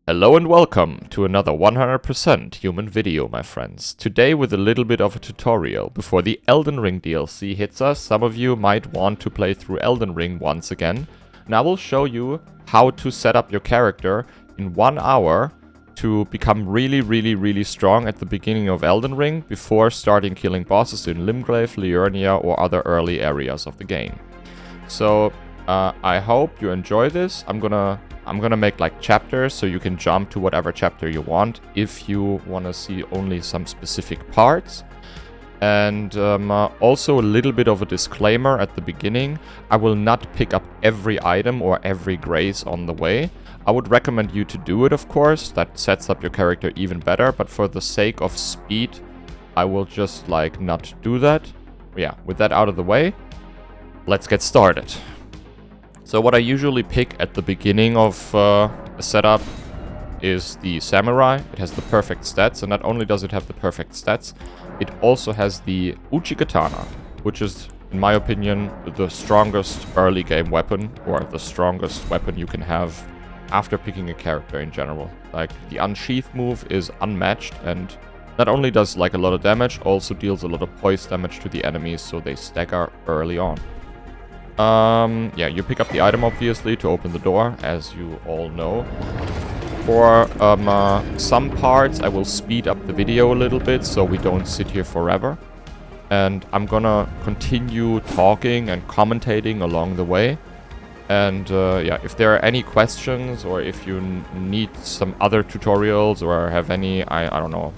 Hello and welcome to another 100% human video, my friends. Today with a little bit of a tutorial. Before the Elden Ring DLC hits us, some of you might want to play through Elden Ring once again. And I will show you how to set up your character in 1 hour to become really strong at the beginning of Elden Ring before starting killing bosses in Limgrave, Liurnia or other early areas of the game. So I hope you enjoy this. I'm gonna make like chapters so you can jump to whatever chapter you want if you want to see only some specific parts. And also a little bit of a disclaimer at the beginning. I will not pick up every item or every grace on the way. I would recommend you to do it, of course. That sets up your character even better. But for the sake of speed, I will just like not do that. Yeah, with that out of the way, let's get started. So what I usually pick at the beginning of a setup is the Samurai. It has the perfect stats, and not only does it have the perfect stats, it also has the Uchi Katana, which is, in my opinion, the strongest early game weapon, or the strongest weapon you can have after picking a character in general. Like, the Unsheath move is unmatched, and not only does like a lot of damage, also deals a lot of poise damage to the enemies, so they stagger early on. Yeah, you pick up the item, obviously, to open the door, as you all know. For some parts, I will speed up the video a little bit, so we don't sit here forever. And I'm gonna continue talking and commentating along the way. And yeah, if there are any questions, or if you need some other tutorials, or have any, I don't know,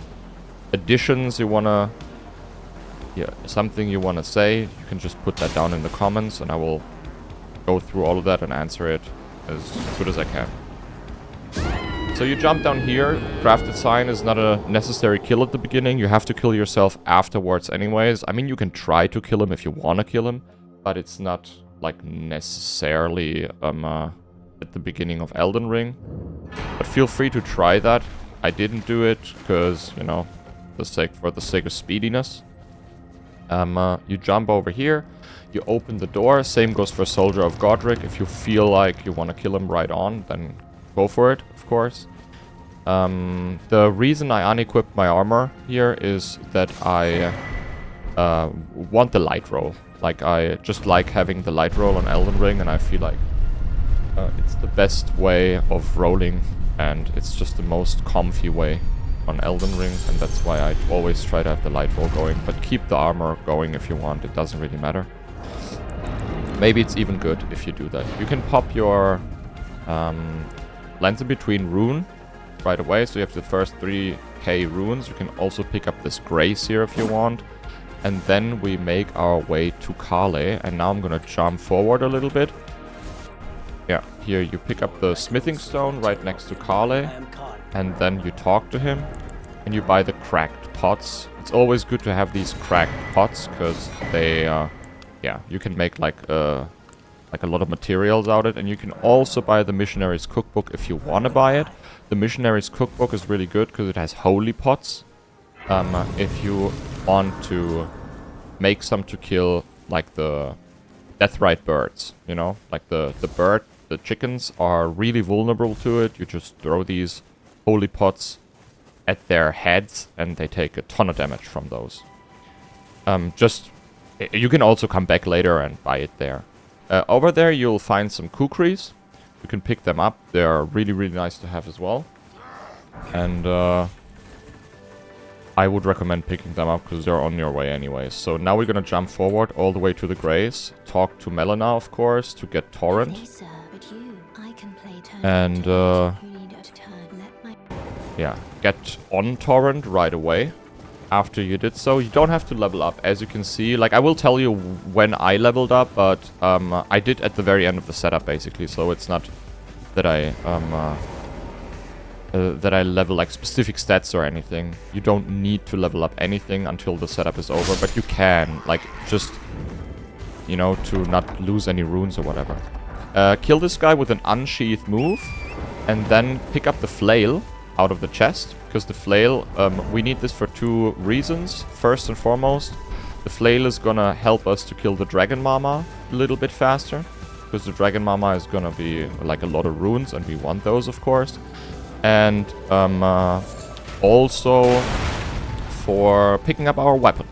additions you wanna... Yeah, something you want to say, you can just put that down in the comments and I will go through all of that and answer it as good as I can. So you jump down here. Crafted Sign is not a necessary kill at the beginning. You have to kill yourself afterwards anyways. I mean, you can try to kill him if you want to kill him, but it's not like necessarily at the beginning of Elden Ring. But feel free to try that. I didn't do it because, you know, for the sake of speediness. You jump over here, you open the door. Same goes for Soldier of Godric. If you feel like you want to kill him right on, then go for it, of course. The reason I unequipped my armor here is that I want the light roll. Like, I just like having the light roll on Elden Ring, and I feel like it's the best way of rolling, and it's just the most comfy way on Elden Ring, and that's why I always try to have the light roll going, but keep the armor going if you want. It doesn't really matter. Maybe it's even good if you do that. You can pop your Lens in Between rune right away, so you have the first 3k runes. You can also pick up this grace here if you want, and then we make our way to Kale. And now I'm gonna jump forward a little bit. Yeah, here you pick up the smithing stone right next to Kale, and then you talk to him, and you buy the cracked pots. It's always good to have these cracked pots, because they, yeah, you can make like a lot of materials out of it, and you can also buy the Missionary's Cookbook if you want to buy it. The Missionary's Cookbook is really good, because it has holy pots. If you want to make some to kill, like the deathrite birds, you know, like the chickens are really vulnerable to it. You just throw these holy pots at their heads and they take a ton of damage from those. You can also come back later and buy it there. Over there you'll find some kukris. You can pick them up. They're really nice to have as well. And I would recommend picking them up because they're on your way anyways. So now we're gonna jump forward all the way to the Grace. Talk to Melina, of course, to get Torrent. And yeah, get on Torrent right away. After you did so, you don't have to level up, as you can see. Like, I will tell you when I leveled up, but I did at the very end of the setup, basically. So it's not that I level like specific stats or anything. You don't need to level up anything until the setup is over, but you can, like, just, you know, to not lose any runes or whatever. Kill this guy with an Unsheath move, and then pick up the flail out of the chest, because the flail, we need this for 2 reasons. First and foremost, the flail is gonna help us to kill the Dragon Mama a little bit faster, because the Dragon Mama is gonna be like a lot of runes, and we want those, of course. And also for picking up our weapon.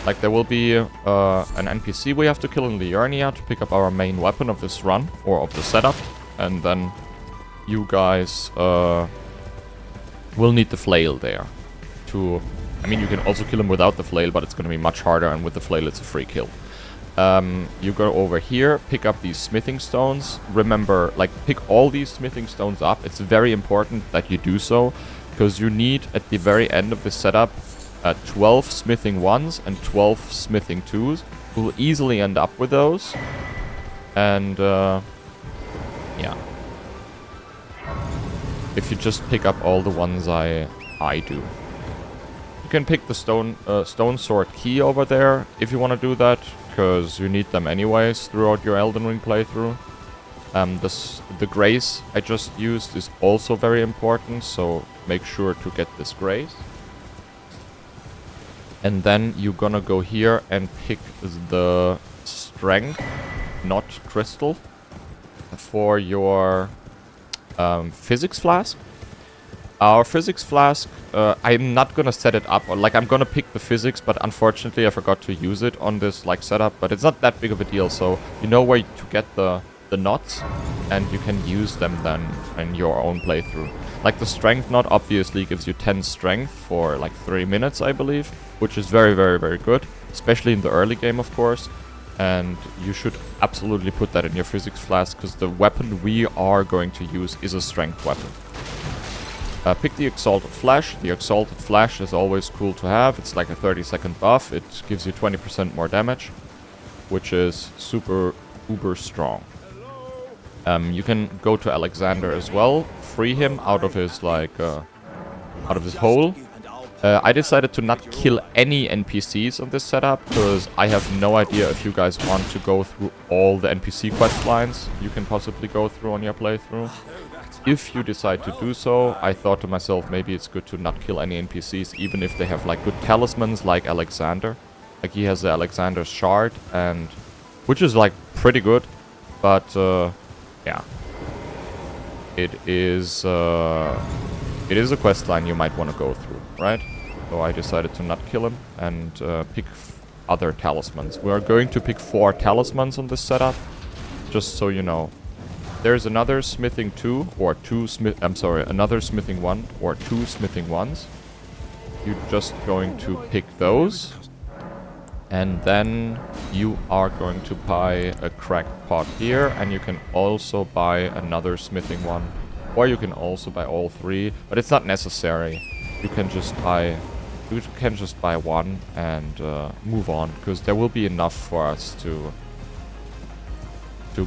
Like there will be an NPC we have to kill in Liurnia to pick up our main weapon of this run, or of the setup. And then you guys will need the flail there to... I mean, you can also kill him without the flail, but it's going to be much harder, and with the flail it's a free kill. You go over here, pick up these smithing stones. Remember, like, pick all these smithing stones up. It's very important that you do so, because you need, at the very end of the setup, 12 smithing 1s and 12 smithing 2s. You will easily end up with those. And, yeah. If you just pick up all the ones I do. You can pick the stone sword key over there if you want to do that, because you need them anyways throughout your Elden Ring playthrough. The grace I just used is also very important, so make sure to get this grace. And then you're gonna go here and pick the strength, not crystal, for your physics flask. Our physics flask, I'm not gonna set it up, or like I'm gonna pick the physics, but unfortunately I forgot to use it on this like setup, but it's not that big of a deal, so you know where to get the knots, and you can use them then in your own playthrough. Like the strength knot obviously gives you 10 strength for like 3 minutes, I believe, which is very, very, very good, especially in the early game, of course. And you should absolutely put that in your physics flask, because the weapon we are going to use is a strength weapon. Pick the Exalted Flash. The Exalted Flash is always cool to have. It's like a 30-second buff. It gives you 20% more damage, which is super uber strong. You can go to Alexander as well, free him out of his like out of his hole. I decided to not kill any NPCs on this setup, because I have no idea if you guys want to go through all the NPC quest lines you can possibly go through on your playthrough. If you decide to do so, I thought to myself, maybe it's good to not kill any NPCs, even if they have like good talismans like Alexander. Like he has the Alexander's shard, and which is like pretty good, but yeah, it is a quest line you might want to go through, right? So I decided to not kill him and pick other talismans. We are going to pick 4 talismans on this setup, just so you know. There's another smithing 2 or 2 smith. I'm sorry, another smithing 1 or 2 smithing 1s. You're just going to pick those, and then you are going to buy a cracked pot here, and you can also buy another smithing 1, or you can also buy all 3, but it's not necessary. You can just buy 1 and move on, because there will be enough for us to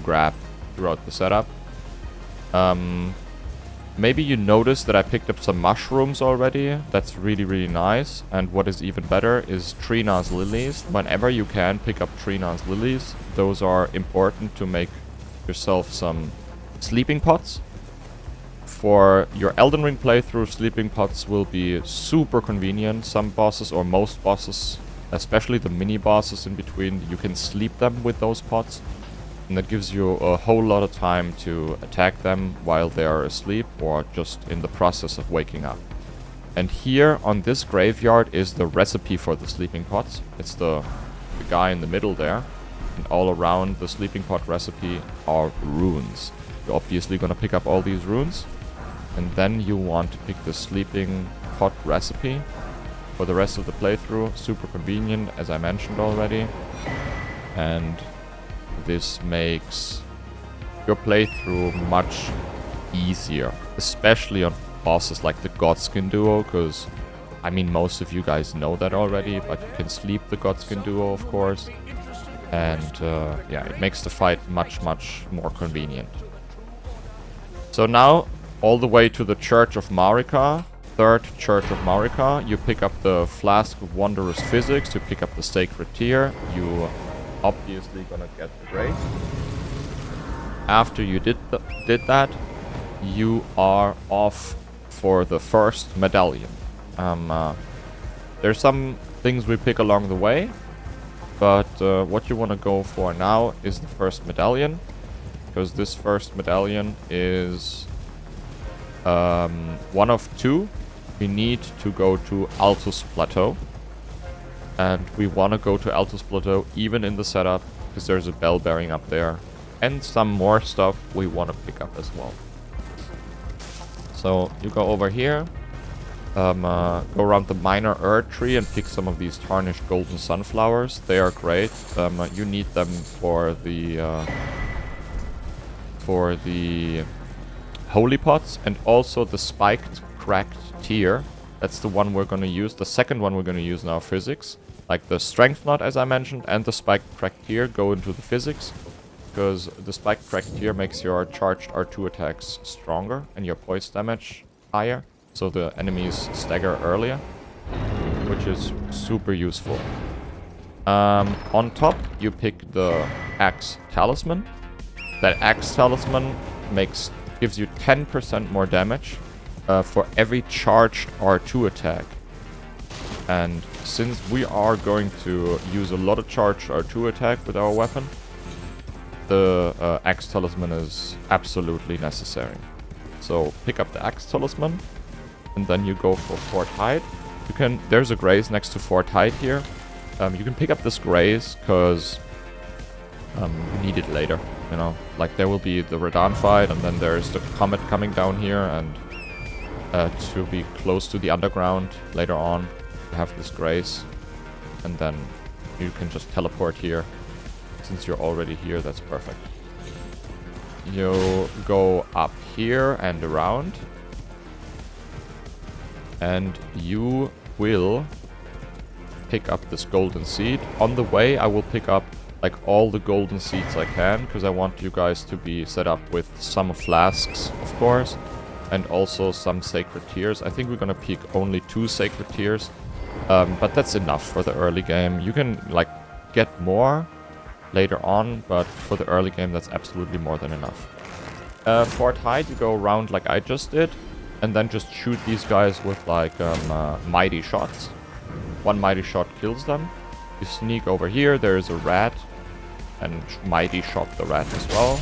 grab throughout the setup. Maybe you noticed that I picked up some mushrooms already. That's really, really nice. And what is even better is Trina's lilies. Whenever you can, pick up Trina's lilies. Those are important to make yourself some sleeping pots. For your Elden Ring playthrough, sleeping pots will be super convenient. Some bosses, or most bosses, especially the mini bosses in between, you can sleep them with those pots. And that gives you a whole lot of time to attack them while they are asleep, or just in the process of waking up. And here on this graveyard is the recipe for the sleeping pots. It's the guy in the middle there. And all around the sleeping pot recipe are runes. You're obviously going to pick up all these runes. And then you want to pick the sleeping pot recipe for the rest of the playthrough. Super convenient, as I mentioned already. And this makes your playthrough much easier, especially on bosses like the Godskin duo, because I mean most of you guys know that already, but you can sleep the Godskin duo, of course, and yeah, it makes the fight much more convenient. So now all the way to the Church of Marika, third Church of Marika, you pick up the Flask of Wondrous Physics, you pick up the Sacred Tear, you obviously gonna get the grace. After you did that, you are off for the first medallion. There's some things we pick along the way, but what you want to go for now is the first medallion, because this first medallion is one of two. We need to go to Altus Plateau. And we want to go to Altus Plateau even in the setup, because there's a bell bearing up there. And some more stuff we want to pick up as well. So you go over here. Go around the minor Erd tree and pick some of these tarnished golden sunflowers. They are great. You need them for the holy pots and also the spiked cracked tier. That's the one we're going to use. The second one we're going to use in our physics. Like the strength knot, as I mentioned, and the spiked cracked tier go into the physics. Because the spiked cracked tier makes your charged R2 attacks stronger and your poise damage higher. So the enemies stagger earlier, which is super useful. On top, you pick the Axe Talisman. That Axe Talisman gives you 10% more damage for every charged R2 attack. And since we are going to use a lot of charged R2 attack with our weapon, the Axe Talisman is absolutely necessary. So pick up the Axe Talisman. And then you go for Fort Haight. There's a graze next to Fort Haight here. You can pick up this graze because you need it later. You know, like there will be the Radahn fight, and then there's the comet coming down here, and to be close to the underground later on, you have this graze, and then you can just teleport here. Since you're already here, that's perfect. You go up here and around. And you will pick up this golden seed. On the way, I will pick up like all the golden seeds I can, because I want you guys to be set up with some flasks, of course, and also some sacred tears. I think we're gonna pick only 2 sacred tears, but that's enough for the early game. You can like get more later on, but for the early game, that's absolutely more than enough. Fort Haight, you go around like I just did. And then just shoot these guys with like mighty shots. One mighty shot kills them. You sneak over here, there's a rat. And mighty shot the rat as well.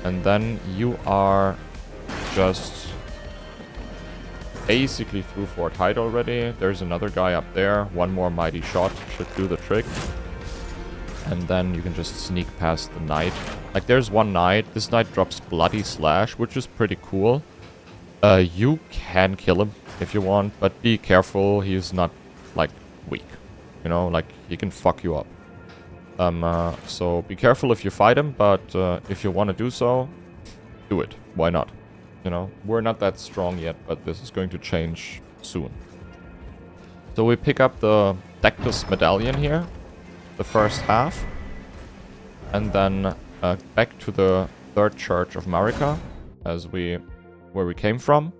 And then you are just basically through Fort Haight already. There's another guy up there. One more mighty shot should do the trick. And then you can just sneak past the knight. Like there's one knight. This knight drops Bloody Slash, which is pretty cool. You can kill him if you want, but be careful, he's not, like, weak. You know, like, he can fuck you up. So be careful if you fight him, but if you want to do so, do it. Why not? You know, we're not that strong yet, but this is going to change soon. So we pick up the Dectus Medallion here, the first half, and then back to the third church of Marika, where we came from.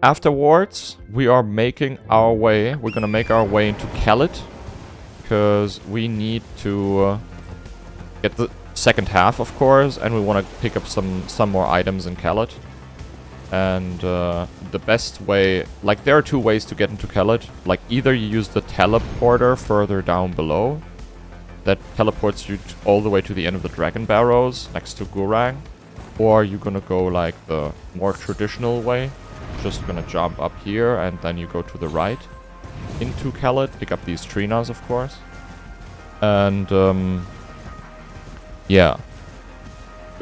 Afterwards, we are making our way. We're gonna make our way into Kellet, because we need to get the second half, of course, and we want to pick up some more items in Kellet. And the best way, like there are 2 ways to get into Kellet. Like either you use the teleporter further down below, that teleports you all the way to the end of the Dragon Barrows next to Gurang. Or you're gonna go like the more traditional way. Just gonna jump up here and then you go to the right into Kellet. Pick up these Trinas, of course. And yeah.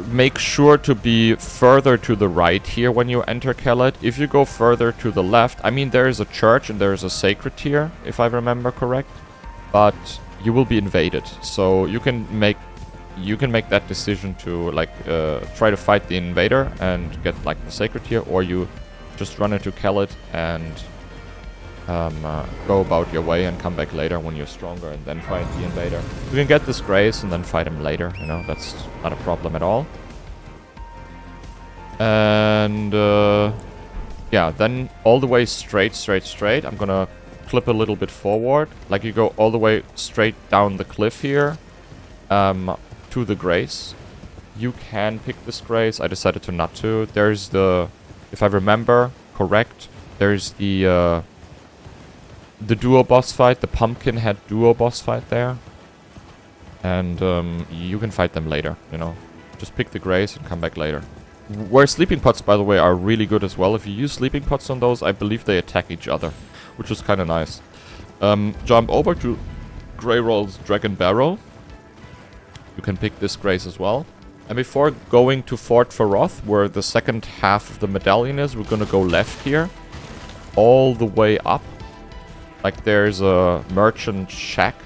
Make sure to be further to the right here when you enter Kellet. If you go further to the left, I mean there is a church and there is a sacred tier, if I remember correct. But you will be invaded. So you can make that decision to like try to fight the invader and get like the sacred tier, or you just run into Kellet and go about your way and come back later when you're stronger and then fight the invader. You can get this grace and then fight him later, you know, that's not a problem at all. And yeah, then all the way straight. I'm gonna clip a little bit forward, like you go all the way straight down the cliff here to the grace. You can pick this grace. I decided to not to. There's the, if I remember correct, there's the duo boss fight, the Pumpkinhead duo boss fight there. And you can fight them later, you know. Just pick the grace and come back later. Where sleeping pots, by the way, are really good as well. If you use sleeping pots on those, I believe they attack each other, which is kind of nice. Jump over to Greyroll's Dragon Barrow. You can pick this grace as well. And before going to Fort Faroth, where the second half of the medallion is, we're gonna go left here. All the way up. Like there's a merchant shack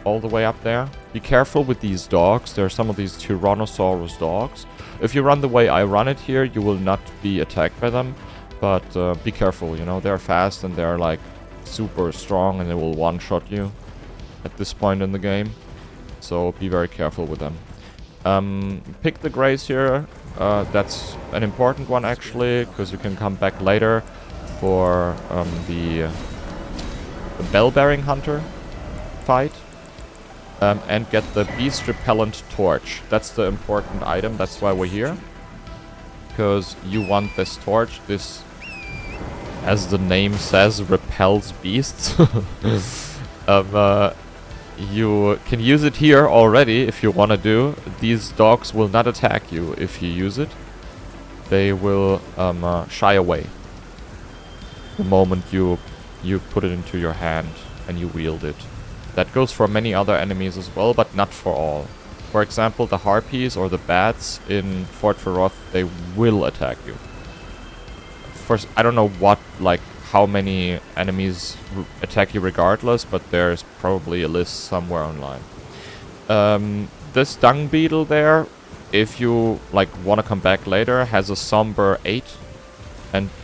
all the way up there. Be careful with these dogs. There are some of these Tyrannosaurus dogs. If you run the way I run it here, you will not be attacked by them. But be careful, you know, they're fast and they're like super strong and they will one-shot you at this point in the game. So be very careful with them. Pick the grace here. That's an important one actually, because you can come back later for the bell-bearing hunter fight. And get the beast repellent torch. That's the important item. That's why we're here. Because you want this torch. This, as the name says, repels beasts. You can use it here already if you want to do. These dogs will not attack you if you use it. They will shy away the moment you put it into your hand and you wield it. That goes for many other enemies as well, but not for all. For example, the harpies or the bats in Fort Faroth, they will attack you. First, I don't know how many enemies attack you regardless, but there's probably a list somewhere online. This dung beetle there, if you want to come back later, has a somber 8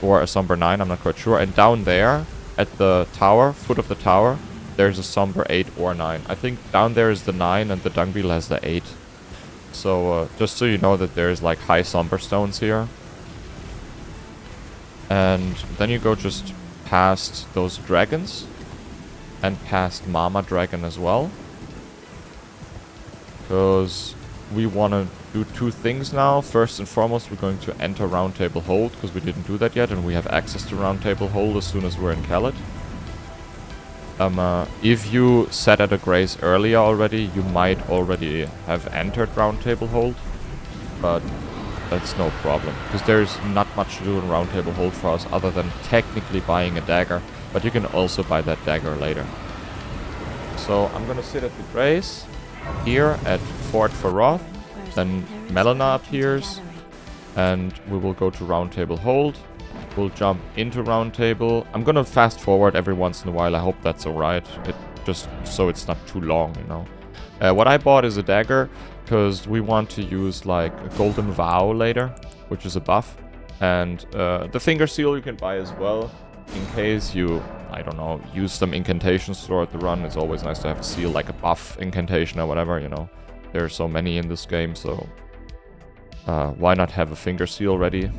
or a somber 9, I'm not quite sure. And down there at the tower, foot of the tower, there's a somber 8 or 9. I think down there is the 9 and the dung beetle has the 8. So just so you know that there's high somber stones here. And then you go just past those dragons. And past Mama Dragon as well. Because we want to do two things now. First and foremost, we're going to enter Round Table Hold, because we didn't do that yet, and we have access to Round Table Hold as soon as we're in Khaled. If you sat at a grace earlier already, you might already have entered Round Table Hold, but that's no problem, because there's not much to do in Round Table Hold for us other than technically buying a dagger, but you can also buy that dagger later. So I'm gonna sit at the grace here at Fort Faroth, then Melina appears, and we will go to Round Table Hold. We'll jump into Round Table. I'm gonna fast forward every once in a while. I hope that's alright. Just so it's not too long, you know. What I bought is a dagger, because we want to use a Golden Vow later, which is a buff. And the Finger Seal you can buy as well, in case you, I don't know, use some incantations throughout the run. It's always nice to have a seal, like a buff incantation or whatever, you know. There are so many in this game, so why not have a Finger Seal ready?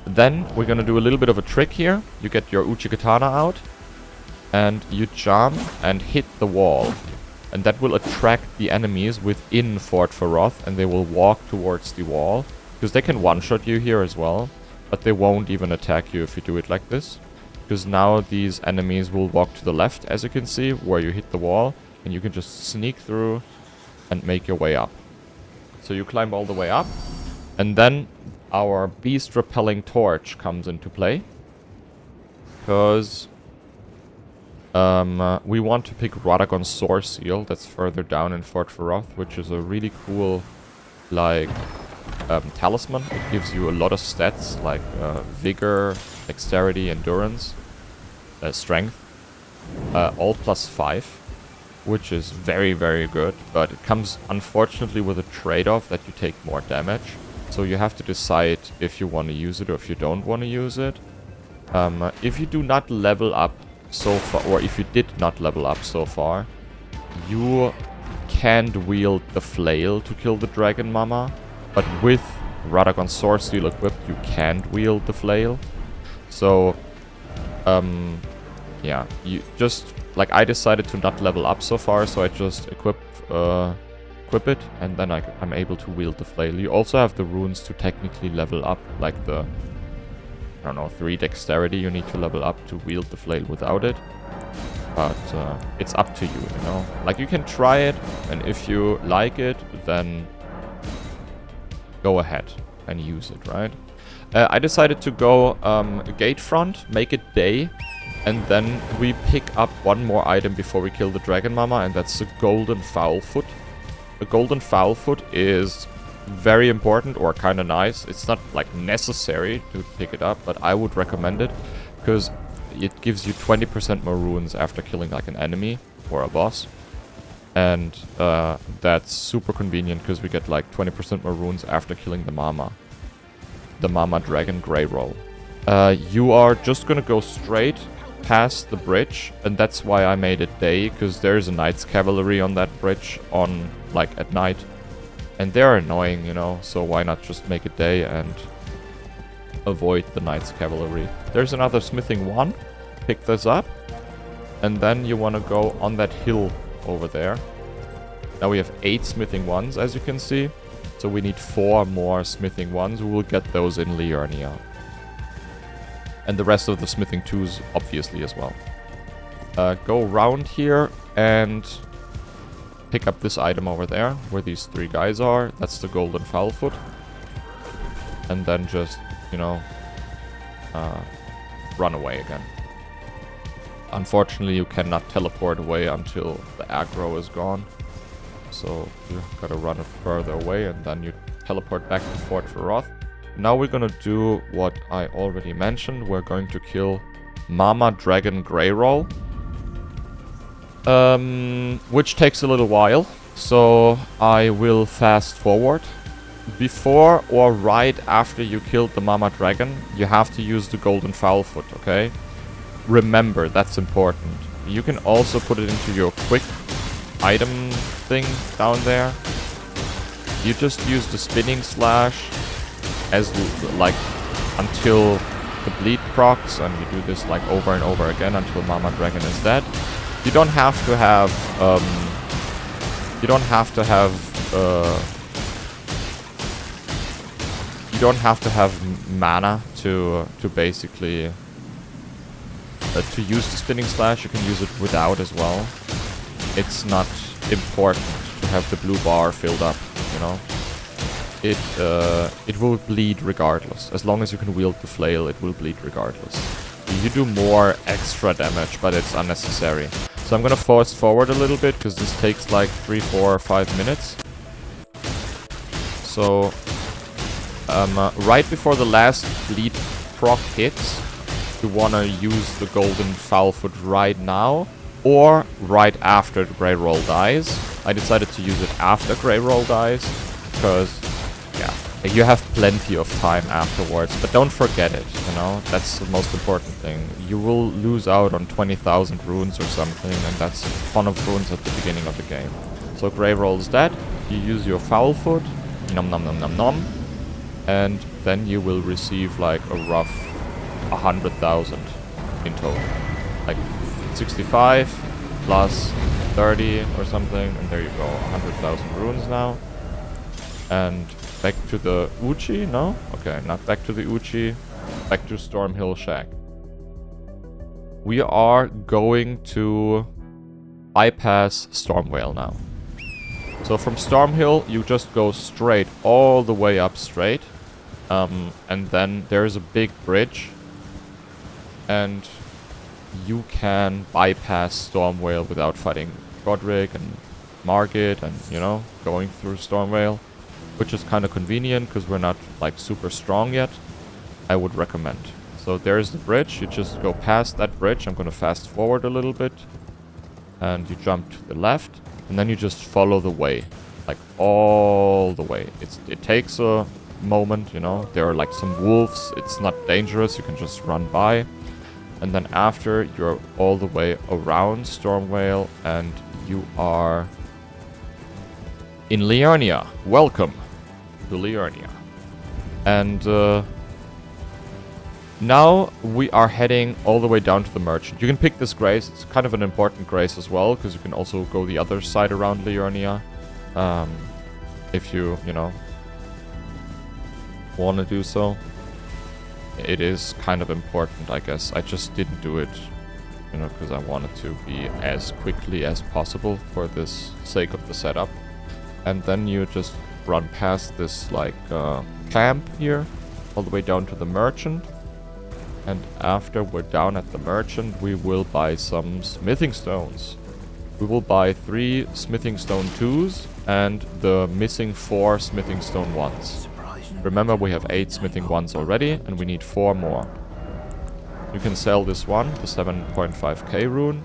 Then we're gonna do a little bit of a trick here. You get your Uchi-Katana out, and you jump and hit the wall. And that will attract the enemies within Fort Faroth, and they will walk towards the wall. Because they can one-shot you here as well, but they won't even attack you if you do it like this. Because now these enemies will walk to the left, as you can see, where you hit the wall, and you can just sneak through and make your way up. So you climb all the way up, and then our beast repelling torch comes into play, because we want to pick Radagon's Sword Seal. That's further down in Fort Faroth, which is a really cool talisman. It gives you a lot of stats like vigor, dexterity, endurance, strength, all +5, which is very, very good, but it comes unfortunately with a trade-off that you take more damage. So you have to decide if you want to use it or if you don't want to use it. If you do not level up so far, or if you did not level up so far, you can't wield the flail to kill the Dragon Mama. But with Radagon's Sword Seal equipped, you can't wield the flail. So, yeah, you just, I decided to not level up so far, so I just equip it, and then I'm able to wield the flail. You also have the runes to technically level up, like the, I don't know, 3 dexterity you need to level up to wield the flail without it. But it's up to you, you know. You can try it, and if you like it, then go ahead. and use it, right? I decided to go gate front, make it day, and then we pick up one more item before we kill the Dragon Mama, and that's the Golden Fowl Foot. The Golden Fowl Foot is very important, or kind of nice. It's not like necessary to pick it up, but I would recommend it because it gives you 20% more runes after killing like an enemy or a boss. And that's super convenient because we get like 20% more runes after killing the Mama. The Mama Dragon Grey Roll. You are just gonna go straight past the bridge, and that's why I made it day, because there's a Knight's Cavalry on that bridge on like at night. And they're annoying, you know, so why not just make it day and avoid the Knight's Cavalry. There's another smithing 1. Pick this up. And then you want to go on that hill over there. Now we have 8 smithing 1s, as you can see. So we need 4 more smithing 1s. We will get those in Liurnia. And the rest of the smithing 2s, obviously, as well. Go around here and pick up this item over there, where these 3 guys are. That's the Golden Fowl Foot. And then just, you know, run away again. Unfortunately, you cannot teleport away until the aggro is gone. So you gotta run further away, and then you teleport back to Fort Faroth. Now we're gonna do what I already mentioned. We're going to kill Mama Dragon Grey Roll. Which takes a little while. So I will fast forward. Before or right after you killed the Mama Dragon, you have to use the Golden Fowl Foot, okay? Remember, that's important. You can also put it into your quick item thing down there. You just use the Spinning Slash as like until the bleed procs, and you do this like over and over again until Mama Dragon is dead. You don't have to have you don't have to have mana to basically to use the Spinning Slash. You can use it without as well. It's not important to have the blue bar filled up, you know. It will bleed regardless. As long as you can wield the flail, it will bleed regardless. You do more extra damage, but it's unnecessary. So I'm gonna fast forward a little bit, because this takes like 3, 4, 5 minutes. So, right before the last bleed proc hits, you wanna use the Golden Fowl Foot right now, or right after the Grey Roll dies. I decided to use it after Grey Roll dies, because, yeah, you have plenty of time afterwards, but don't forget it, you know, that's the most important thing. You will lose out on 20,000 runes or something, and that's a ton of runes at the beginning of the game. So Grey Roll is dead, you use your Fowl Foot, nom nom nom nom nom, and then you will receive like a rough 100,000 in total. Like 65 plus 30 or something, and there you go, 100,000 runes now. And back to the Uchi, no? Okay, not back to the Uchi, back to Stormhill Shack. We are going to bypass Stormvale now. So from Stormhill, you just go straight, all the way up straight. And then there's a big bridge. And you can bypass Stormvale without fighting Godric and Margit and, you know, going through Stormvale. Which is kind of convenient, because we're not, like, super strong yet. I would recommend. So there's the bridge. You just go past that bridge. I'm going to fast forward a little bit. And you jump to the left. And then you just follow the way. Like, all the way. It takes a moment, you know. There are, like, some wolves. It's not dangerous. You can just run by. And then after, you're all the way around Stormvale. And you are in Liurnia. Welcome to Liurnia. And now we are heading all the way down to the merchant. You can pick this grace. It's kind of an important grace as well, because you can also go the other side around Liurnia. If you know, want to do so. It is kind of important, I guess. I just didn't do it, you know, because I wanted to be as quickly as possible for this sake of the setup. And then you just run past this, like, camp here, all the way down to the merchant. And after we're down at the merchant, we will buy some smithing stones. We will buy 3 smithing stone 2s and the missing 4 smithing stone 1s. Remember, we have 8 smithing 1s already, and we need 4 more. You can sell this one, the 7.5k rune.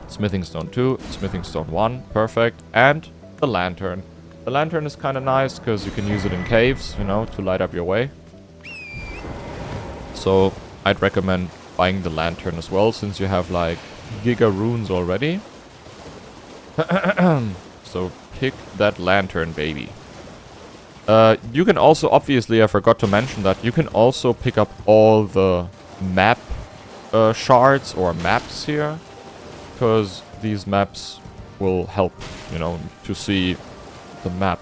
Smithing stone 2, smithing stone 1, perfect. And the lantern. The lantern is kind of nice because you can use it in caves, you know, to light up your way. So I'd recommend buying the lantern as well, since you have like giga runes already. So pick that lantern, baby. You can also, obviously, I forgot to mention that, you can also pick up all the map shards or maps here. Because these maps will help, you know, to see the map.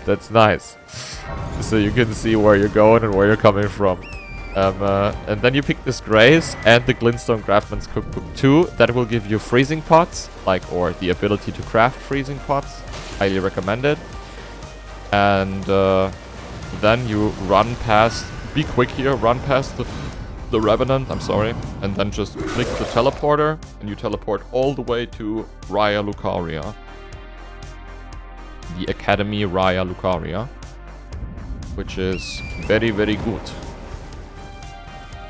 That's nice. So you can see where you're going and where you're coming from. And then you pick this Grace and the Glintstone Craftsman's Cookbook 2. That will give you freezing pots, like, or the ability to craft freezing pots. Highly recommended. And then you run past, be quick here, run past the Revenant, I'm sorry, and then just click the teleporter, and you teleport all the way to Raya Lucaria. The Academy Raya Lucaria, which is very, very good.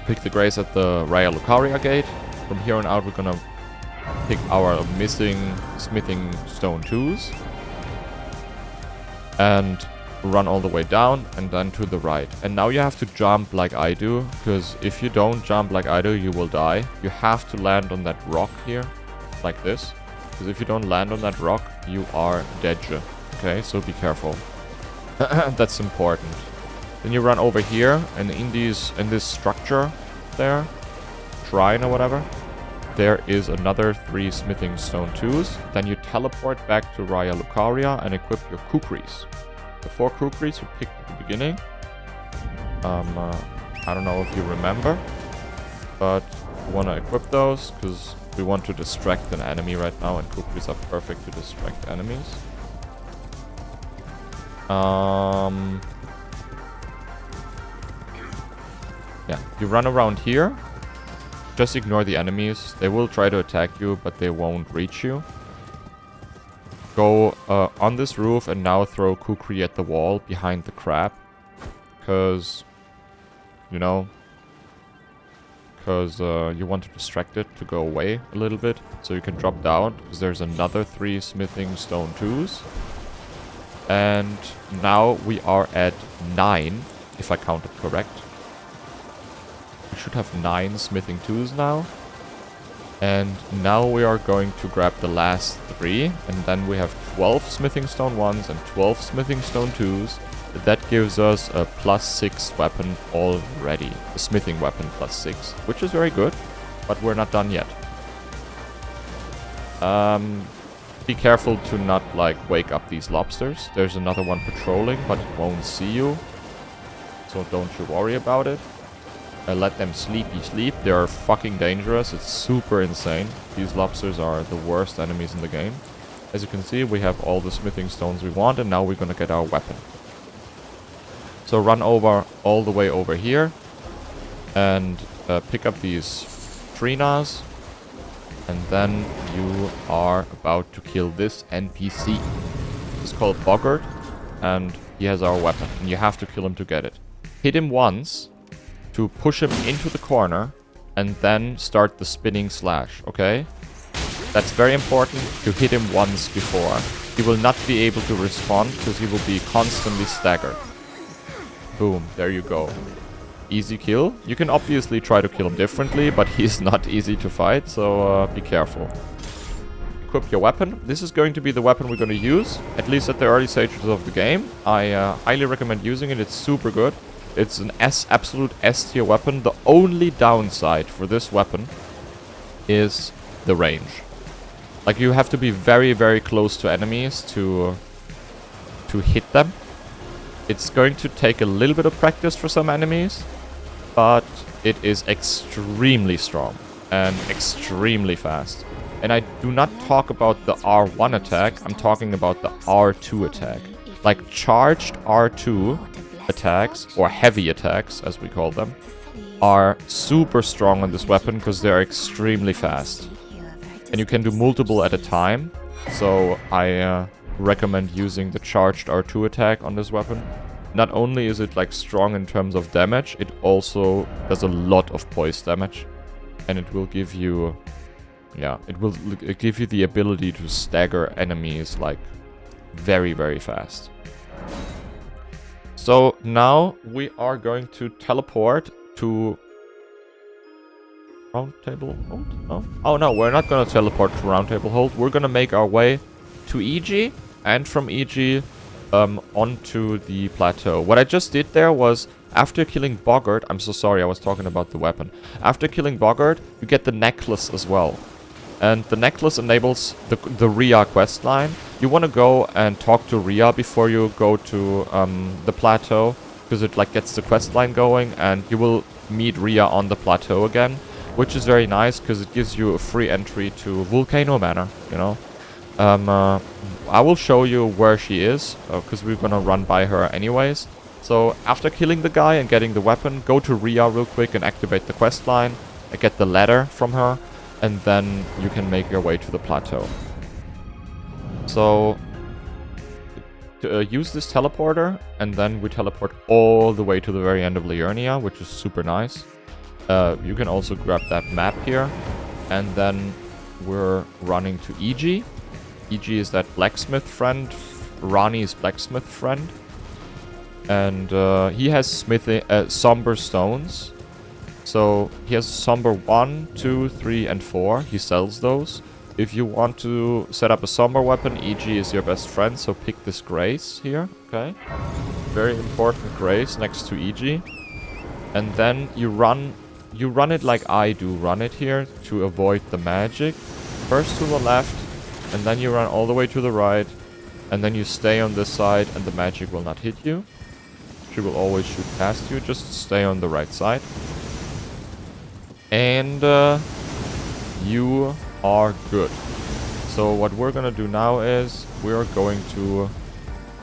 Pick the Grace at the Raya Lucaria gate. From here on out, we're gonna pick our missing smithing stone 2s. And run all the way down and then to the right. And now you have to jump like I do, because if you don't jump like I do, you will die. You have to land on that rock here, like this. Because if you don't land on that rock, you are dead. Okay, so be careful. That's important. Then you run over here, and in this structure there, shrine or whatever, there is another 3 smithing stone 2s. Then you teleport back to Raya Lucaria and equip your kukris. The 4 kukris you picked at the beginning. I don't know if you remember, but we want to equip those because we want to distract an enemy right now, and kukris are perfect to distract enemies. Yeah, you run around here. Just ignore the enemies. They will try to attack you, but they won't reach you. Go on this roof and now throw kukri at the wall behind the crab. Because, you know, you want to distract it to go away a little bit. So you can drop down, because there's another 3 smithing stone 2s. And now we are at 9, if I counted correct. We should have 9 smithing 2s now. And now we are going to grab the last 3. And then we have 12 smithing stone 1s and 12 smithing stone 2s. That gives us a +6 weapon already. A smithing weapon +6. Which is very good. But we're not done yet. Be careful to not, like, wake up these lobsters. There's another one patrolling, but it won't see you. So don't you worry about it. Let them sleep. They are fucking dangerous. It's super insane. These lobsters are the worst enemies in the game. As you can see, we have all the smithing stones we want, and now we're gonna get our weapon. So run over all the way over here and pick up these Trinas. And then you are about to kill this NPC. It's called Boggart, and he has our weapon. And you have to kill him to get it. Hit him once to push him into the corner, and then start the spinning slash, okay? That's very important, to hit him once before. He will not be able to respond, because he will be constantly staggered. Boom, there you go. Easy kill. You can obviously try to kill him differently, but he's not easy to fight, so be careful. Equip your weapon. This is going to be the weapon we're going to use, at least at the early stages of the game. I highly recommend using it. It's super good. It's an absolute S tier weapon. The only downside for this weapon is the range. Like, you have to be very, very close to enemies to hit them. It's going to take a little bit of practice for some enemies, but it is extremely strong and extremely fast. And I do not talk about the R1 attack, I'm talking about the R2 attack. Like charged R2 attacks, or heavy attacks as we call them, are super strong on this weapon because they're extremely fast. And you can do multiple at a time, so I recommend using the charged R2 attack on this weapon. Not only is it like strong in terms of damage, it also does a lot of poise damage. And it will give you... yeah, it will give you the ability to stagger enemies like very, very fast. So now we are going to teleport to Round Table Hold? No? Oh no, we're not going to teleport to Round Table Hold. We're going to make our way to EG, and from EG onto the plateau. What I just did there was, after killing Boggart, I'm so sorry, I was talking about the weapon. After killing Boggart, you get the necklace as well. And the necklace enables the Rhea questline. You want to go and talk to Rhea before you go to the plateau, because it like gets the questline going, and you will meet Rhea on the plateau again, which is very nice because it gives you a free entry to Volcano Manor, you know. I will show you where she is, because we're gonna run by her anyways. So after killing the guy and getting the weapon, go to Rhea real quick and activate the questline, get the letter from her, and then you can make your way to the plateau. So use this teleporter, and then we teleport all the way to the very end of Liurnia, which is super nice. You can also grab that map here, and then we're running to EG. EG is that blacksmith friend, Rani's blacksmith friend. And he has somber stones. So he has somber 1, 2, 3, and 4. He sells those. If you want to set up a somber weapon, EG is your best friend, so pick this grace here, okay? Very important grace next to EG. And then you run it like I do run it here to avoid the magic. First to the left, and then you run all the way to the right, and then you stay on this side and the magic will not hit you. She will always shoot past you, just stay on the right side. And you are good. So what we're gonna do now is we're going to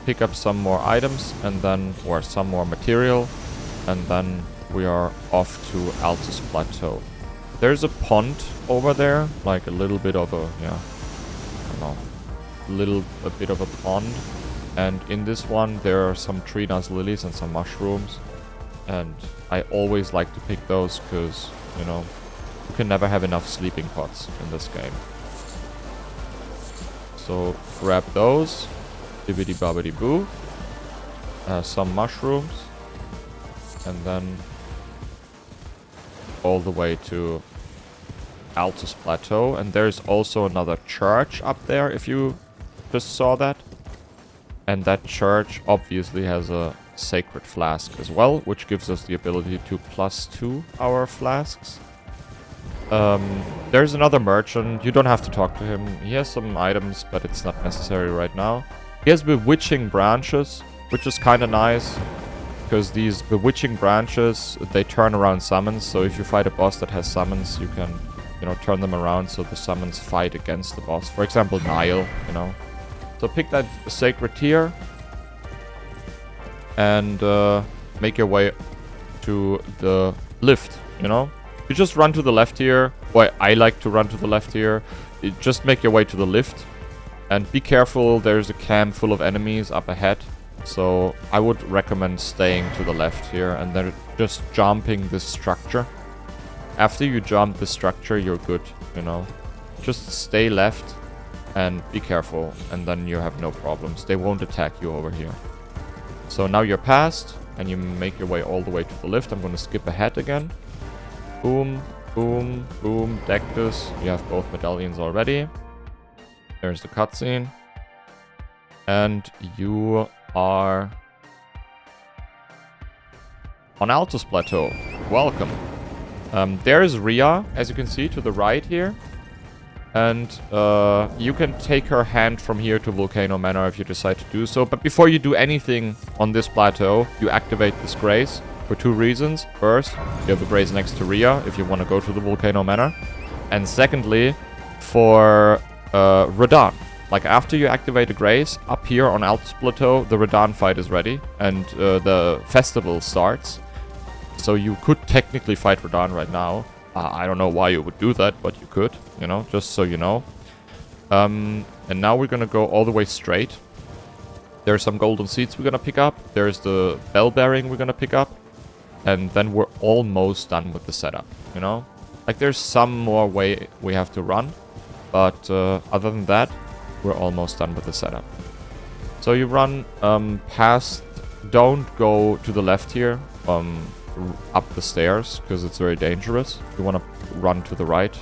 pick up some more items and then, or some more material, and then we are off to Altus Plateau. There's a pond over there, like a little bit of a, yeah, I don't know, a bit of a pond. And in this one there are some tree nut lilies and some mushrooms. And I always like to pick those because, you know, you can never have enough sleeping pots in this game. So grab those, bibbidi bobbidi boo, some mushrooms, and then all the way to Altus Plateau. And there's also another church up there, if you just saw that. And that church obviously has a sacred flask as well, which gives us the ability to +2 our flasks. There's another merchant. You don't have to talk to him. He has some items, but it's not necessary right now. He has bewitching branches, which is kind of nice, because these bewitching branches, they turn around summons. So if you fight a boss that has summons, you can, you know, turn them around so the summons fight against the boss. For example, Nile, you know. So pick that sacred tier and make your way to the lift, you know. You just run to the left here. Well, I like to run to the left here. You just make your way to the lift. And be careful, there's a camp full of enemies up ahead. So I would recommend staying to the left here and then just jumping this structure. After you jump the structure, you're good, you know. Just stay left and be careful, and then you have no problems. They won't attack you over here. So now you're past, and you make your way all the way to the lift. I'm going to skip ahead again. Boom, boom, boom, deck this. You have both medallions already. There's the cutscene. And you are on Altus Plateau. Welcome. There's Rhea, as you can see, to the right here. And you can take her hand from here to Volcano Manor if you decide to do so. But before you do anything on this plateau, you activate this grace for 2 reasons. First, you have a grace next to Rhea if you want to go to the Volcano Manor. And secondly, for Radahn. Like, after you activate the Grace, up here on Alps Plateau, the Radahn fight is ready, and the festival starts. So you could technically fight Radahn right now. I don't know why you would do that, but you could, you know, just so you know. And now we're gonna go all the way straight. There's some golden seeds we're gonna pick up. There's the bell bearing we're gonna pick up. And then we're almost done with the setup, you know? Like, there's some more way we have to run. But other than that, we're almost done with the setup. So you run past... Don't go to the left here, up the stairs, because it's very dangerous. You want to run to the right,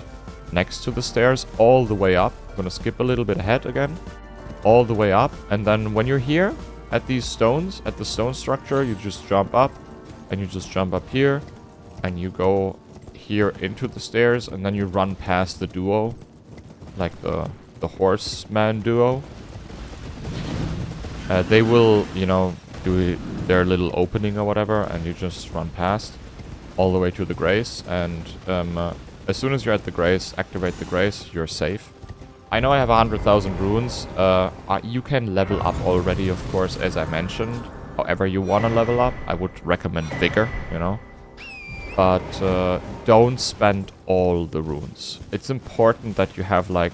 next to the stairs, all the way up. I'm going to skip a little bit ahead again. All the way up. And then when you're here, at these stones, at the stone structure, you just jump up. And you just jump up here. And you go here into the stairs. And then you run past the duo. Like the horseman duo. They will, you know, do their little opening or whatever, and you just run past all the way to the Grace. And as soon as you're at the Grace, activate the Grace, you're safe. I know I have 100,000 runes. You can level up already, of course, as I mentioned. However you want to level up, I would recommend Vigor, you know. But don't spend all the runes. It's important that you have like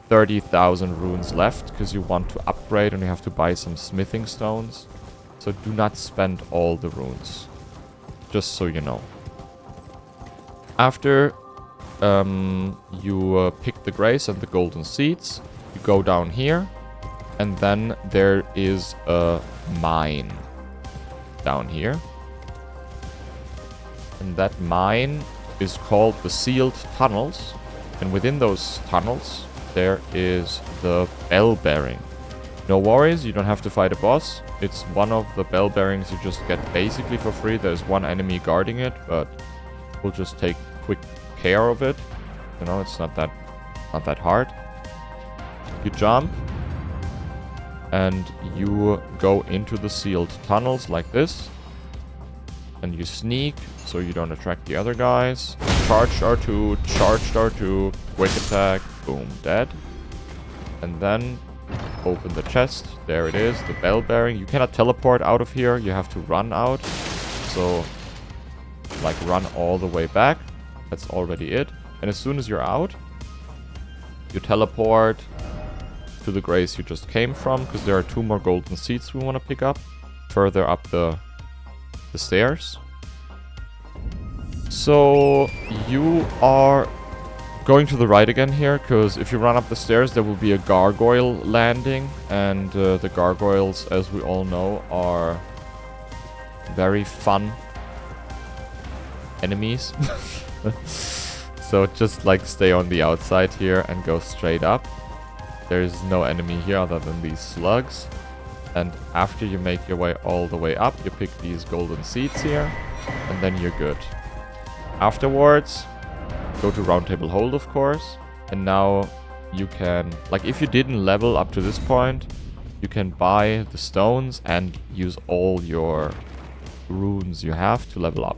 30,000 runes left, because you want to upgrade and you have to buy some smithing stones. So do not spend all the runes. Just so you know. After you pick the Grace and the golden seeds, you go down here. And then there is a mine down here. And that mine is called the Sealed Tunnels. And within those tunnels, there is the bell bearing. No worries, you don't have to fight a boss. It's one of the bell bearings you just get basically for free. There's one enemy guarding it, but we'll just take quick care of it. You know, it's not that hard. You jump and you go into the sealed tunnels like this. And you sneak so you don't attract the other guys. Charged R2, charged R2, quick attack, boom, dead. And then open the chest. There it is, the bell bearing. You cannot teleport out of here, you have to run out. So, like, run all the way back. That's already it. And as soon as you're out, you teleport to the Grace you just came from, because there are 2 more golden seeds we want to pick up further up the stairs. So you are going to the right again here, because if you run up the stairs there will be a gargoyle landing, and the gargoyles, as we all know, are very fun enemies. So just like stay on the outside here and go straight up. There is no enemy here other than these slugs. And after you make your way all the way up, you pick these golden seeds here, and then you're good. Afterwards, go to Round Table Hold, of course, and now you can, like, if you didn't level up to this point, you can buy the stones and use all your runes you have to level up.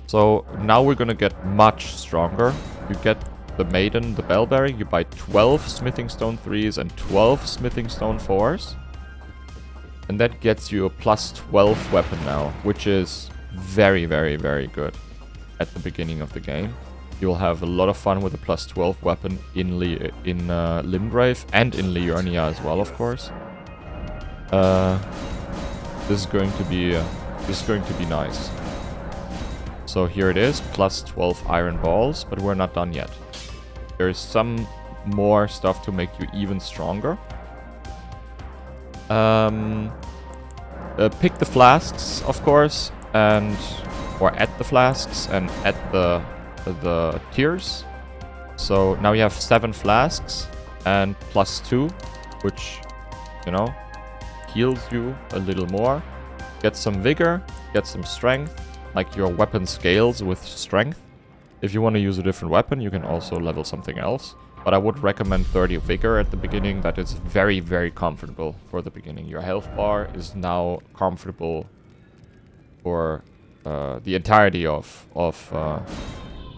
So now we're gonna get much stronger. You get the Maiden, the Bell Bearing, you buy 12 Smithing Stone 3s and 12 Smithing Stone 4s. And that gets you a plus 12 weapon now, which is very, very, very good at the beginning of the game. You'll have a lot of fun with a plus 12 weapon in Limgrave and in Liurnia as well, of course. This is going to be nice. So here it is, plus 12 iron balls, but we're not done yet. There's some more stuff to make you even stronger. Pick the flasks, of course, or at the flasks and at the tiers. So now you have 7 flasks and plus 2, which, you know, heals you a little more. Get some vigor, get some strength, like your weapon scales with strength. If you want to use a different weapon, you can also level something else. But I would recommend 30 vigor at the beginning. That is very, very comfortable for the beginning. Your health bar is now comfortable for the entirety of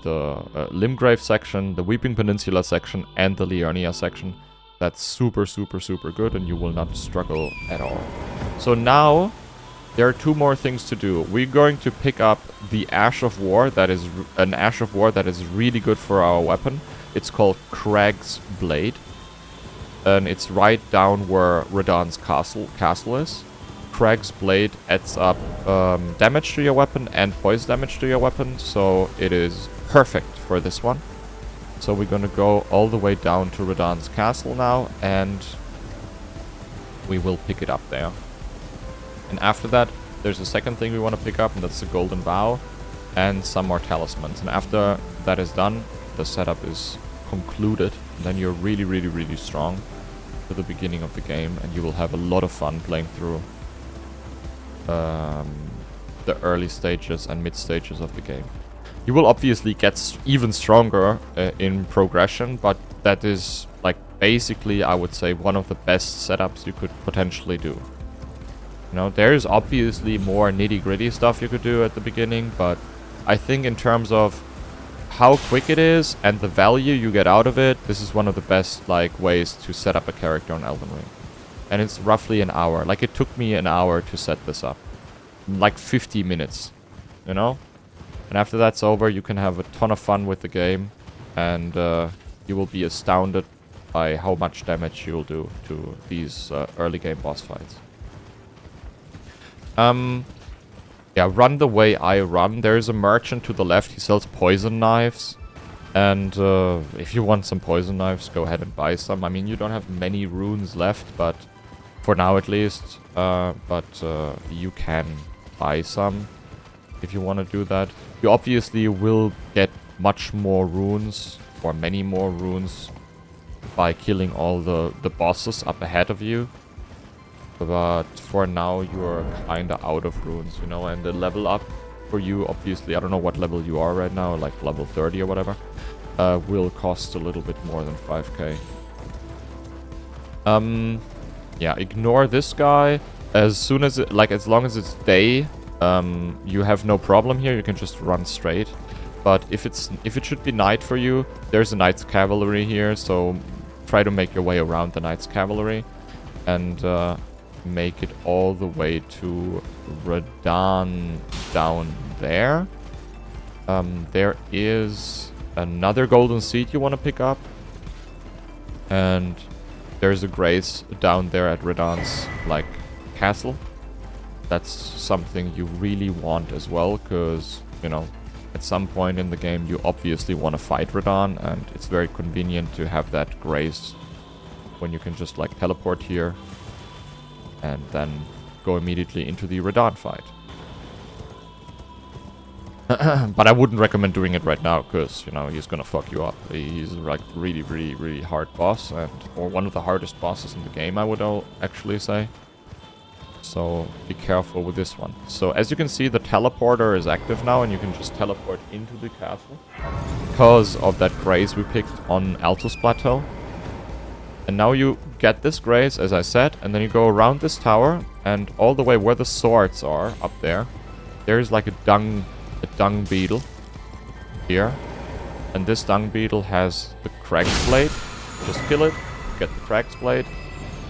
the Limgrave section, the Weeping Peninsula section, and the Liurnia section. That's super, super, super good, and you will not struggle at all. So now, there are 2 more things to do. We're going to pick up the Ash of War. That is an Ash of War that is really good for our weapon. It's called CragBlade. And it's right down where Radahn's castle is. CragBlade adds up damage to your weapon and poison damage to your weapon. So it is perfect for this one. So we're gonna go all the way down to Radahn's castle now, and we will pick it up there. And after that, there's a second thing we want to pick up, and that's the Golden Vow and some more talismans. And after that is done, the setup is concluded. And then you're really, really, really strong to the beginning of the game, and you will have a lot of fun playing through the early stages and mid stages of the game. You will obviously get even stronger in progression, but that is, like, basically, I would say, one of the best setups you could potentially do. You know, there's obviously more nitty-gritty stuff you could do at the beginning, but I think in terms of how quick it is and the value you get out of it, this is one of the best, like, ways to set up a character on Elden Ring. And it's roughly an hour. Like, it took me an hour to set this up. Like 50 minutes, you know? And after that's over, you can have a ton of fun with the game, and you will be astounded by how much damage you'll do to these early game boss fights. Yeah, run the way I run. There is a merchant to the left. He sells poison knives. And if you want some poison knives, go ahead and buy some. I mean, you don't have many runes left, but for now at least. You can buy some if you want to do that. You obviously will get much more runes, or many more runes, by killing all the bosses up ahead of you. But for now, you're kinda out of runes, you know, and the level up for you, obviously, I don't know what level you are right now, like level 30 or whatever, will cost a little bit more than 5k. Yeah, ignore this guy. As soon as as long as it's day, you have no problem here, you can just run straight. But if it should be night for you, there's a Knight's Cavalry here, so try to make your way around the Knight's Cavalry. And make it all the way to Radahn down there. There is another golden seed you want to pick up. And there's a grace down there at Radahn's, like, castle. That's something you really want as well, because, you know, at some point in the game you obviously want to fight Radahn, and it's very convenient to have that grace when you can just, like, teleport here and then go immediately into the Radahn fight. But I wouldn't recommend doing it right now, because, you know, he's gonna fuck you up. He's, like, really, really, really hard boss, or one of the hardest bosses in the game, I would actually say. So be careful with this one. So as you can see, the teleporter is active now, and you can just teleport into the castle because of that grace we picked on Altus Plateau. And now you get this grace, as I said, and then you go around this tower, and all the way where the swords are, up there, there's like a dung beetle here. And this dung beetle has the CragBlade. Just kill it, get the CragBlade,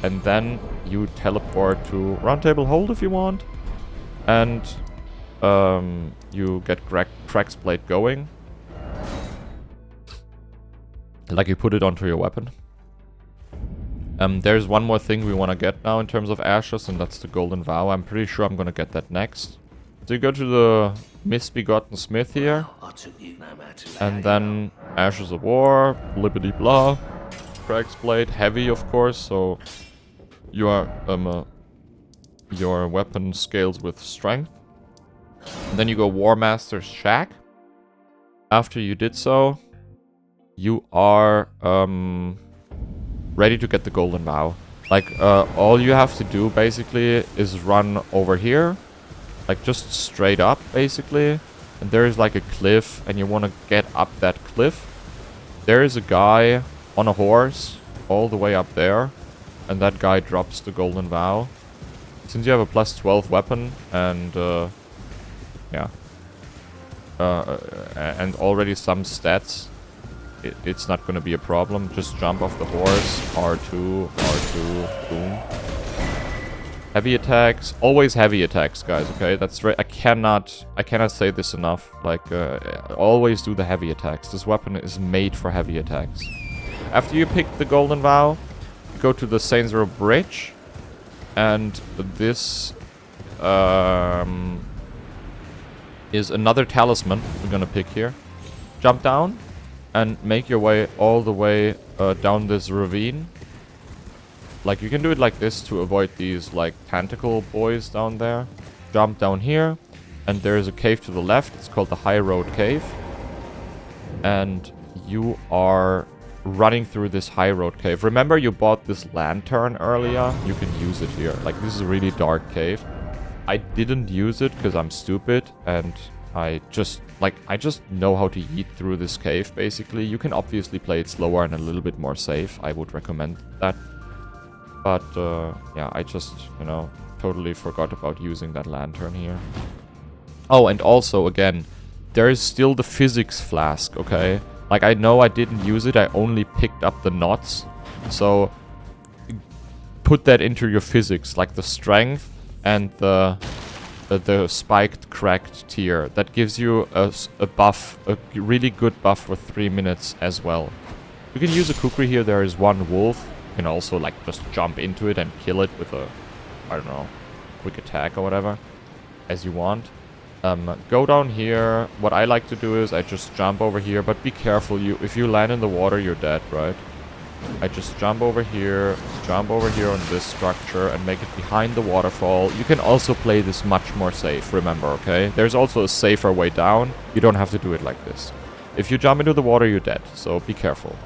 and then you teleport to Round Table Hold if you want. And you get CragBlade going. Like, you put it onto your weapon. There's one more thing we want to get now in terms of ashes, and that's the Golden Vow. I'm pretty sure I'm going to get that next. So you go to the Misbegotten Smith here. And then Ashes of War, blibbity blah. CragBlade, heavy of course, so your weapon scales with strength. And then you go War Master's Shack. After you did so, you are ready to get the Golden Vow. Like, all you have to do basically is run over here, like just straight up basically, and there is like a cliff, and you want to get up that cliff. There is a guy on a horse all the way up there, and that guy drops the Golden Vow. Since you have a +12 weapon, and yeah, and already some stats, it's not going to be a problem. Just jump off the horse, R2, R2, boom. Heavy attacks, always heavy attacks, guys, okay? That's right. I cannot say this enough. Like, always do the heavy attacks. This weapon is made for heavy attacks. After you pick the Golden Vow, you go to the Saints Row Bridge, and this is another talisman we're gonna pick here. Jump down and make your way all the way down this ravine. Like, you can do it like this to avoid these, like, tentacle boys down there. Jump down here, and there's a cave to the left. It's called the High Road Cave. And you are running through this High Road Cave. Remember, you bought this lantern earlier? You can use it here. Like, this is a really dark cave. I didn't use it because I'm stupid, and I just know how to yeet through this cave, basically. You can obviously play it slower and a little bit more safe. I would recommend that. But, yeah, I just, you know, totally forgot about using that lantern here. Oh, and also, again, there is still the physics flask, okay? Like, I know I didn't use it, I only picked up the knots. So, put that into your physics, like the strength and the spiked, cracked tier. That gives you a buff, a really good buff for 3 minutes as well. You can use a kukri here, there is one wolf. You can also, like, just jump into it and kill it with a, I don't know, quick attack or whatever, as you want. Go down here. What I like to do is I just jump over here, but be careful. If you land in the water, you're dead, right? I just jump over here on this structure, and make it behind the waterfall. You can also play this much more safe, remember, okay? There's also a safer way down. You don't have to do it like this. If you jump into the water, you're dead, so be careful.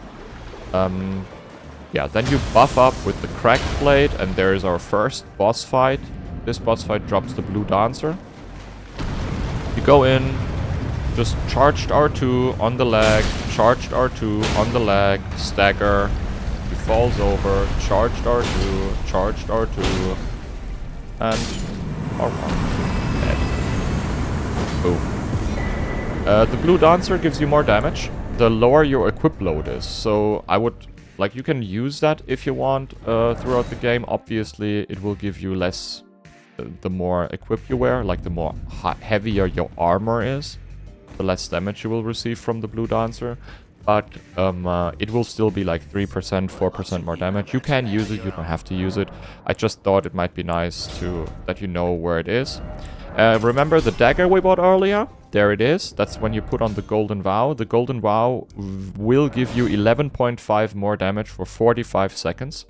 Yeah, then you buff up with the CragBlade, and there is our first boss fight. This boss fight drops the blue dancer. You go in, just charged R2 on the leg, charged R2 on the leg, stagger. He falls over, charged R2, charged R2, and dead. Boom. The blue dancer gives you more damage the lower your equip load is. So I would... Like, you can use that if you want throughout the game. Obviously, it will give you less the more equip you wear. Like, the more heavier your armor is, the less damage you will receive from the Blue Dancer. But it will still be like 3%, 4% more damage. You can use it, you don't have to use it. I just thought it might be nice to that you know where it is. Remember the dagger we bought earlier? There it is. That's when you put on the Golden Vow. The Golden Vow will give you 11.5 more damage for 45 seconds.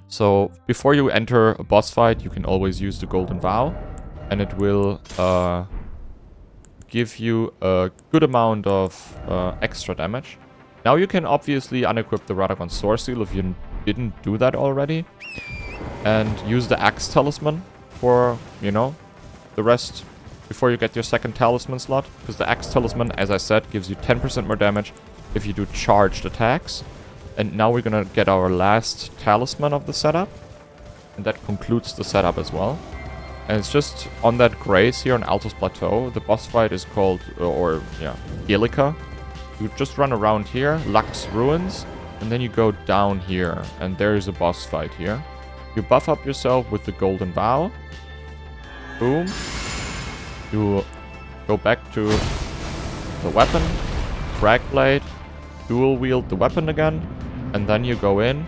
So before you enter a boss fight, you can always use the Golden Vow. And it will give you a good amount of extra damage. Now you can obviously unequip the Radagon Sword Seal if you didn't do that already. And use the Axe Talisman for, you know, the rest before you get your second Talisman slot. Because the Axe Talisman, as I said, gives you 10% more damage if you do charged attacks. And now we're gonna get our last Talisman of the setup. And that concludes the setup as well. And it's just on that grace here on Altus Plateau. The boss fight is called, Gilica. You just run around here, Lux Ruins, and then you go down here. And there is a boss fight here. You buff up yourself with the Golden Vow. Boom. You go back to the weapon, CragBlade, dual wield the weapon again, and then you go in.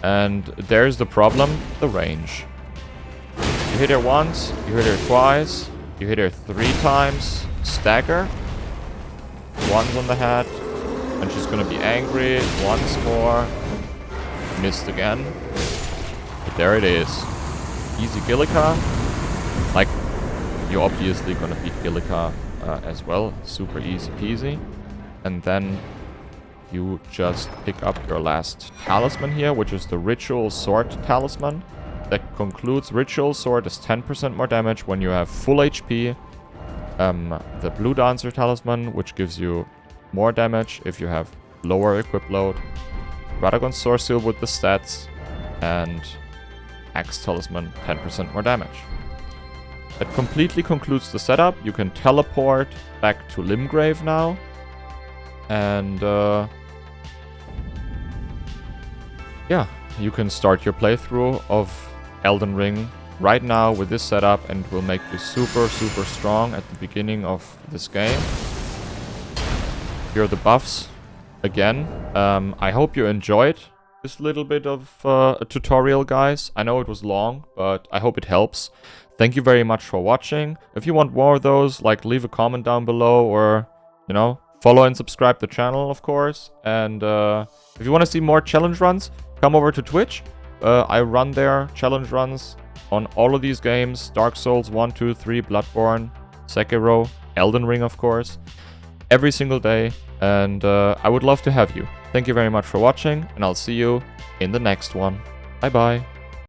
And there's the problem, the range. You hit her once, you hit her twice, you hit her 3 times, stagger, once on the head, and she's gonna be angry once more, missed again, but there it is. Easy Gilica. Like, you're obviously gonna beat Gilica as well, super easy peasy. And then you just pick up your last talisman here, which is the Ritual Sword Talisman. That concludes Ritual Sword is 10% more damage when you have full HP. The Blue Dancer Talisman, which gives you more damage if you have lower equip load. Radagon Sword Seal with the stats. And Axe Talisman, 10% more damage. That completely concludes the setup. You can teleport back to Limgrave now. And yeah, you can start your playthrough of Elden Ring right now with this setup, and will make you super, super strong at the beginning of this game. Here are the buffs again. I hope you enjoyed this little bit of a tutorial, guys. I know it was long, but I hope it helps. Thank you very much for watching. If you want more of those, like, leave a comment down below, or, you know, follow and subscribe the channel, of course. And if you want to see more challenge runs, come over to Twitch. I run there challenge runs on all of these games. Dark Souls 1, 2, 3, Bloodborne, Sekiro, Elden Ring, of course. Every single day. And I would love to have you. Thank you very much for watching, and I'll see you in the next one. Bye bye.